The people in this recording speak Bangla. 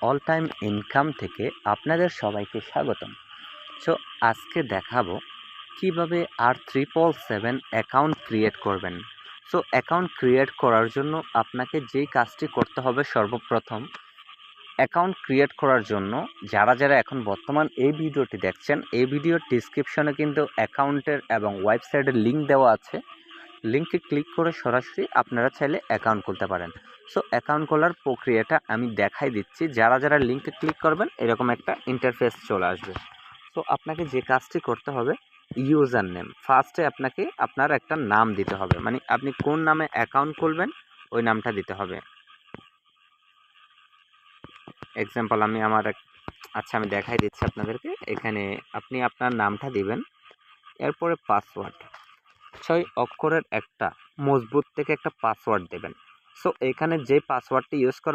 অল টাইম ইনকাম থেকে আপনাদের সবাইকে স্বাগতম। সো আজকে দেখাবো কিভাবে R777 অ্যাকাউন্ট ক্রিয়েট করবেন। সো অ্যাকাউন্ট ক্রিয়েট করার জন্য আপনাকে যেই কাজটি করতে হবে, সর্বপ্রথম অ্যাকাউন্ট ক্রিয়েট করার জন্য যারা এখন বর্তমান এই ভিডিওটি দেখছেন, এই ভিডিওর ডিসক্রিপশনে কিন্তু অ্যাকাউন্টের এবং ওয়েবসাইটের লিঙ্ক দেওয়া আছে। লিঙ্কে ক্লিক করে সরাসরি আপনারা চাইলে অ্যাকাউন্ট খুলতে পারেন। সো অ্যাকাউন্ট খোলার প্রক্রিয়াটা আমি দেখাই দিচ্ছি। যারা লিঙ্কে ক্লিক করবেন এরকম একটা ইন্টারফেস চলে আসবে। সো আপনাকে যে কাজটি করতে হবে, ইউজার নেম ফার্স্টে আপনাকে আপনার একটা নাম দিতে হবে, মানে আপনি কোন নামে অ্যাকাউন্ট খুলবেন ওই নামটা দিতে হবে। এক্সাম্পল আমি আমি দেখাই দিচ্ছি আপনাদেরকে। এখানে আপনি আপনার নামটা দিবেন, এরপরে পাসওয়ার্ড 6 অক্ষরের একটা মজবুত থেকে একটা পাসওয়ার্ড দেবেন। সো এখানে যে পাসওয়ার্ডটি ইউজ করবেন